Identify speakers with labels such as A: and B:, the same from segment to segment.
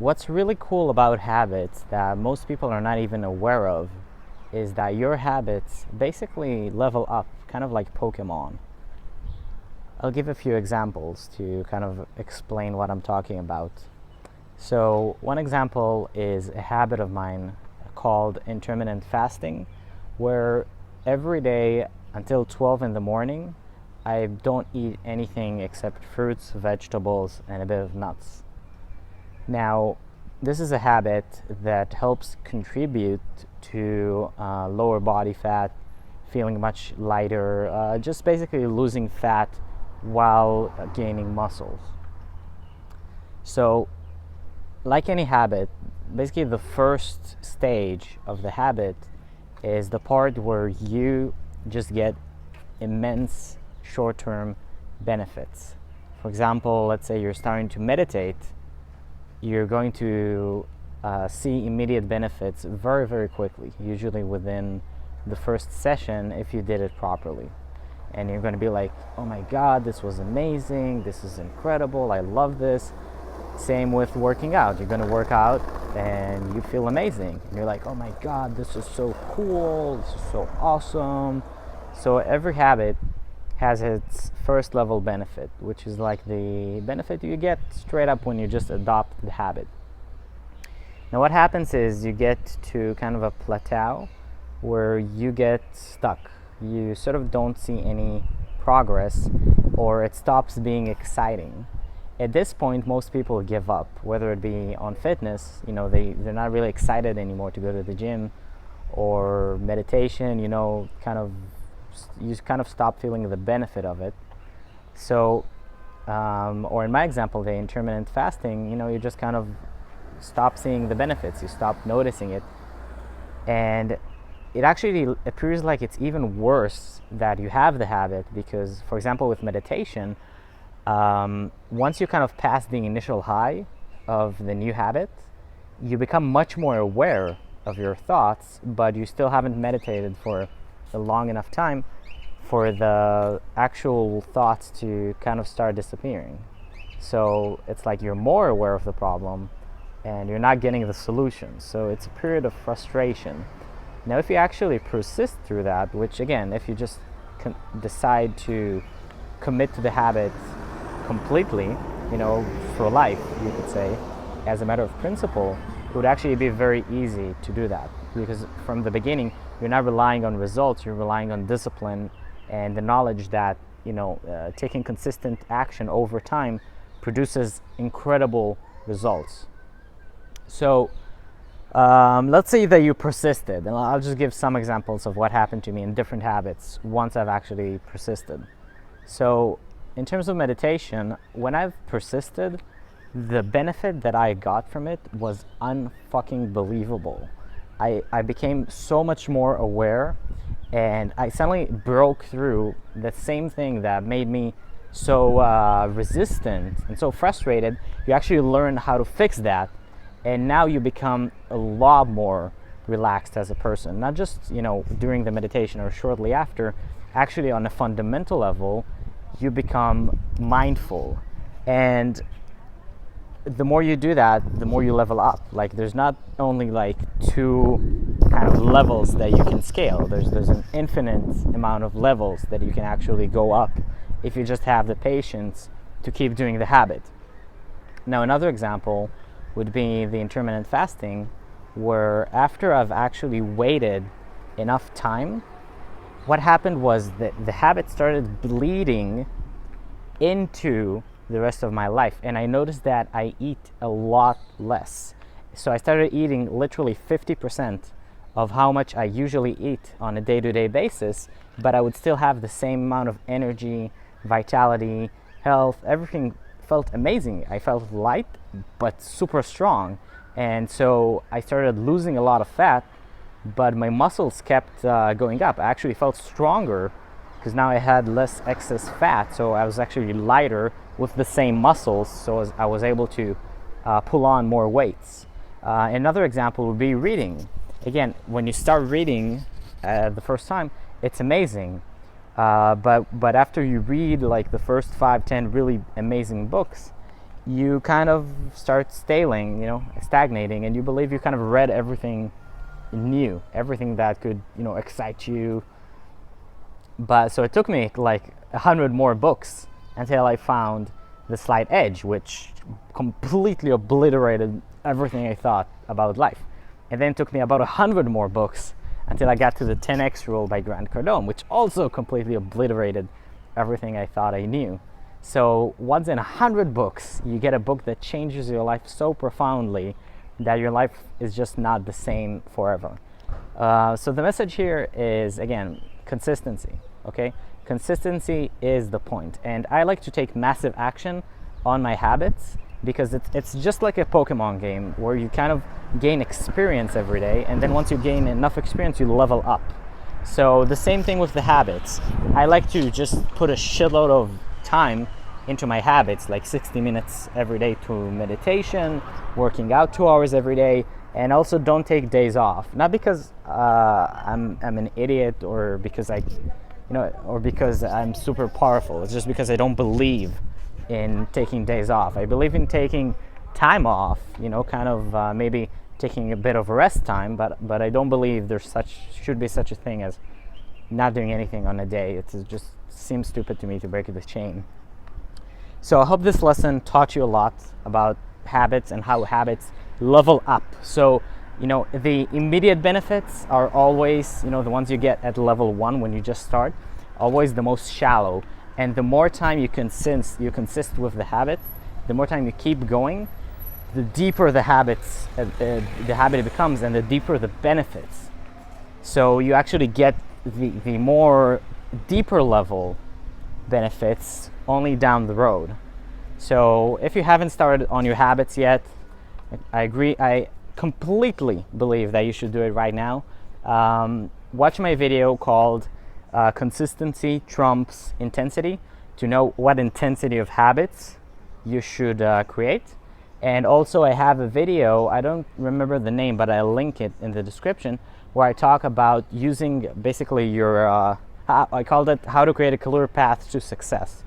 A: What's really cool about habits that most people are not even aware of is that your habits basically level up, kind of like Pokémon. I'll give a few examples to kind of explain what I'm talking about. So, one example is a habit of mine called intermittent fasting, where every day until 12 in the morning, I don't eat anything except fruits, vegetables, and a bit of nuts. Now, this is a habit that helps contribute to lower body fat, feeling much lighter, just basically losing fat while gaining muscles. So, like any habit, basically the first stage of the habit is the part where you just get immense short-term benefits. For example, let's say you're starting to meditate, you're going to see immediate benefits very, very quickly, usually within the first session if you did it properly. And you're going to be like, oh my God, this was amazing, this is incredible, I love this. Same with working out. You're going to work out and you feel amazing. And you're like, oh my God, this is so cool, this is so awesome. So every habit has its first level benefit, which is like the benefit you get straight up when you just adopt the habit. Now what happens is you get to kind of a plateau where you get stuck. You sort of don't see any progress, or it stops being exciting. At this point, most people give up, whether it be on fitness, they're not really excited anymore to go to the gym, or meditation, you kind of stop feeling the benefit of it. So, or in my example, the intermittent fasting, you just kind of stop seeing the benefits, you stop noticing it. And it actually appears like it's even worse that you have the habit, because, for example, with meditation, once you kind of pass the initial high of the new habit, you become much more aware of your thoughts, but you still haven't meditated for a long enough time for the actual thoughts to kind of start disappearing. So it's like you're more aware of the problem and you're not getting the solution. So it's a period of frustration. Now, if you actually persist through that, which again, if you just decide to commit to the habit completely, for life, you could say, as a matter of principle, it would actually be very easy to do that, because from the beginning, you're not relying on results, you're relying on discipline and the knowledge that, taking consistent action over time produces incredible results. So, let's say that you persisted, and I'll just give some examples of what happened to me in different habits once I've actually persisted. So, in terms of meditation, when I've persisted, the benefit that I got from it was unfucking believable. I became so much more aware, and I suddenly broke through the same thing that made me so resistant and so frustrated. You actually learn how to fix that, and now you become a lot more relaxed as a person, not just during the meditation or shortly after. Actually, on a fundamental level, you become mindful, and the more you do that, the more you level up. Like, there's not only like two kind of levels that you can scale, there's an infinite amount of levels that you can actually go up if you just have the patience to keep doing the habit. Now, another example would be the intermittent fasting, where after I've actually waited enough time, what happened was that the habit started bleeding into the rest of my life, and I noticed that I eat a lot less. So I started eating literally 50% of how much I usually eat on a day-to-day basis, but I would still have the same amount of energy, vitality, health. Everything felt amazing. I felt light but super strong, and so I started losing a lot of fat, but my muscles kept going up. I actually felt stronger because now I had less excess fat, so I was actually lighter with the same muscles, so I was able to pull on more weights. Another example would be reading. Again, when you start reading the first time, it's amazing, but after you read like the first 5-10 really amazing books, you kind of start stagnating, and you believe you kind of read everything new, everything that could, excite you. But so it took me like 100 more books until I found The Slight Edge, which completely obliterated everything I thought about life. And then it took me about 100 more books until I got to the 10x rule by Grant Cardone, which also completely obliterated everything I thought I knew. So once in 100 books, you get a book that changes your life so profoundly that your life is just not the same forever. So the message here is, again, consistency, okay? Consistency is the point. And I like to take massive action on my habits because it's just like a Pokémon game where you kind of gain experience every day, and then once you gain enough experience, you level up. So the same thing with the habits. I like to just put a shitload of time into my habits, like 60 minutes every day to meditation, working out 2 hours every day, and also don't take days off. Not because I'm an idiot or because or because I'm super powerful. It's just because I don't believe in taking days off. I believe in taking time off, maybe taking a bit of rest time, but I don't believe should be such a thing as not doing anything on a day. It just seems stupid to me to break the chain. So I hope this lesson taught you a lot about habits and how habits level up. So, the immediate benefits are always, the ones you get at level 1 when you just start, always the most shallow. And the more time you consist with the habit, the more time you keep going, the deeper the habit becomes, and the deeper the benefits. So you actually get the more deeper level benefits only down the road. So if you haven't started on your habits yet, I agree. I completely believe that you should do it right now. Watch my video called Consistency Trumps Intensity to know what intensity of habits you should create. And also I have a video, I don't remember the name, but I'll link it in the description, where I talk about using basically your, I called it How to Create a Clear Path to Success.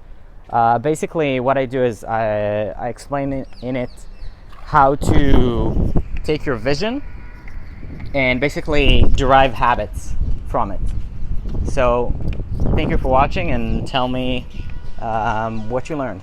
A: Basically what I do is I explain in it how to take your vision and basically derive habits from it. So thank you for watching, and tell me what you learned.